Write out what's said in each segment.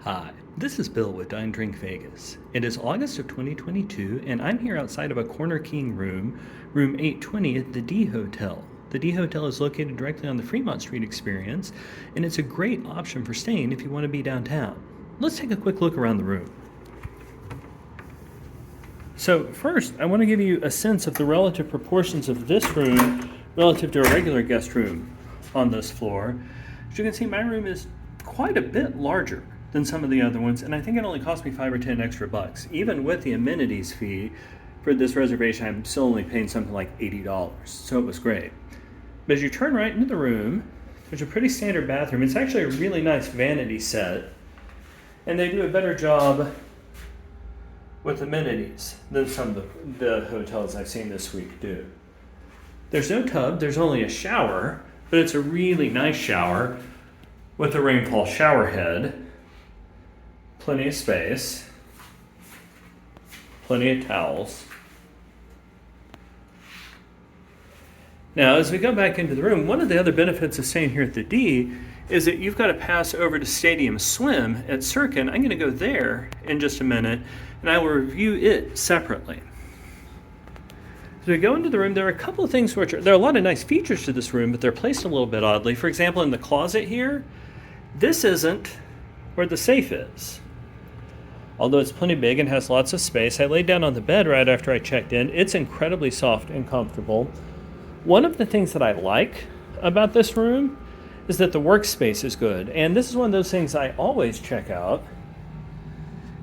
Hi, this is Bill with Dine Drink Vegas. It is August of 2022, and I'm here outside of a Corner King room, room 820 at the D Hotel. The D Hotel is located directly on the Fremont Street Experience, and it's a great option for staying if you want to be downtown. Let's take a quick look around the room. So first, I want to give you a sense of the relative proportions of this room relative to a regular guest room on this floor. As you can see, my room is quite a bit larger than some of the other ones, and I think it only cost me $5 or $10 extra bucks. Even with the amenities fee for this reservation, I'm still only paying something like $80, so it was great. But as you turn right into the room, there's a pretty standard bathroom. It's actually a really nice vanity set, and they do a better job with amenities than some of the hotels I've seen this week do. There's no tub, there's only a shower, but it's a really nice shower with a rainfall shower head. Plenty of space, plenty of towels. Now, as we go back into the room, one of the other benefits of staying here at the D is that you've got to pass over to Stadium Swim at Circa, and I'm going to go there in just a minute, and I will review it separately. As we go into the room, there are a couple of things there are a lot of nice features to this room, but they're placed a little bit oddly. For example, in the closet here, this isn't where the safe is. Although it's plenty big and has lots of space, I laid down on the bed right after I checked in. It's incredibly soft and comfortable. One of the things that I like about this room is that the workspace is good. And this is one of those things I always check out.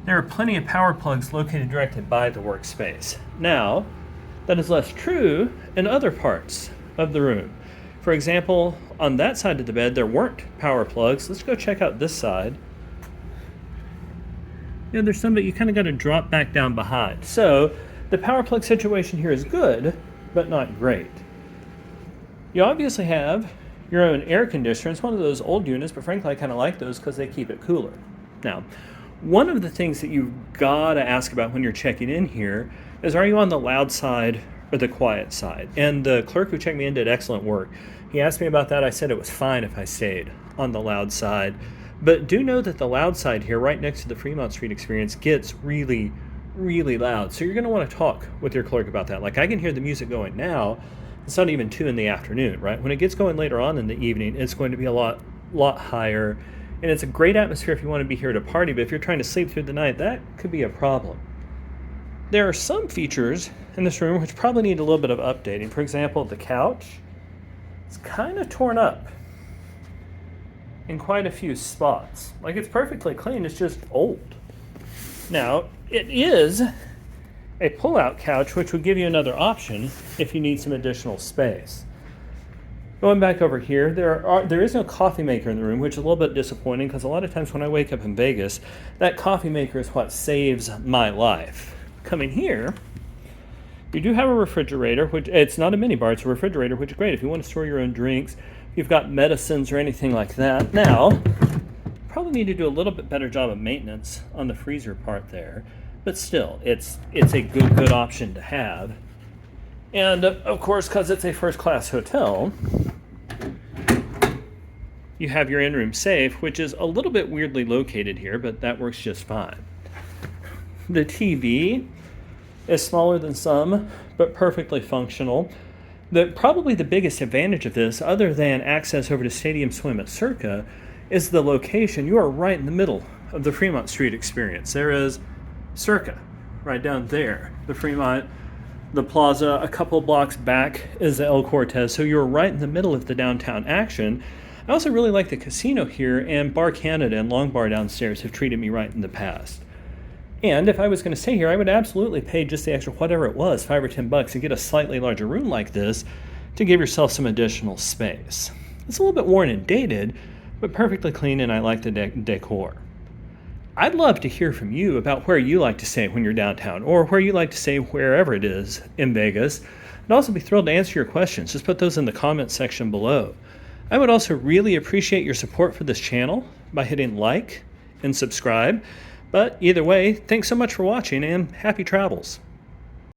There are plenty of power plugs located directly by the workspace. Now, that is less true in other parts of the room. For example, on that side of the bed, there weren't power plugs. Let's go check out this side. You know, there's some that you kind of got to drop back down behind. So the power plug situation here is good, but not great. You obviously have your own air conditioner. It's one of those old units, but frankly, I kind of like those because they keep it cooler. Now, one of the things that you've got to ask about when you're checking in here is, are you on the loud side or the quiet side? And the clerk who checked me in did excellent work. He asked me about that. I said it was fine if I stayed on the loud side. But do know that the loud side here, right next to the Fremont Street Experience, gets really, really loud. So you're going to want to talk with your clerk about that. Like, I can hear the music going now. It's not even 2 in the afternoon, right? When it gets going later on in the evening, it's going to be a lot higher. And it's a great atmosphere if you want to be here at a party, but if you're trying to sleep through the night, that could be a problem. There are some features in this room which probably need a little bit of updating. For example, the couch is kind of torn up in quite a few spots. Like, it's perfectly clean, it's just old. Now, it is a pull-out couch, which would give you another option if you need some additional space. Going back over here, there is no coffee maker in the room, which is a little bit disappointing because a lot of times when I wake up in Vegas, that coffee maker is what saves my life. Coming here, you do have a refrigerator, which it's not a minibar, it's a refrigerator, which is great if you want to store your own drinks, if you've got medicines or anything like that. Now, probably need to do a little bit better job of maintenance on the freezer part there, but still, it's a good option to have. And of course, because it's a first-class hotel, you have your in-room safe, which is a little bit weirdly located here, but that works just fine. The TV is smaller than some, but perfectly functional. Probably the biggest advantage of this, other than access over to Stadium Swim at Circa, is the location. You are right in the middle of the Fremont Street Experience. There is Circa right down there. The Fremont, the Plaza, a couple blocks back is the El Cortez, so you're right in the middle of the downtown action. I also really like the casino here, and Bar Canada and Long Bar downstairs have treated me right in the past. And if I was going to stay here, I would absolutely pay just the extra whatever it was, $5 or $10, and get a slightly larger room like this to give yourself some additional space. It's a little bit worn and dated, but perfectly clean, and I like the decor. I'd love to hear from you about where you like to stay when you're downtown, or where you like to stay wherever it is in Vegas. I'd also be thrilled to answer your questions. Just put those in the comments section below. I would also really appreciate your support for this channel by hitting like and subscribe. But either way, thanks so much for watching, and happy travels.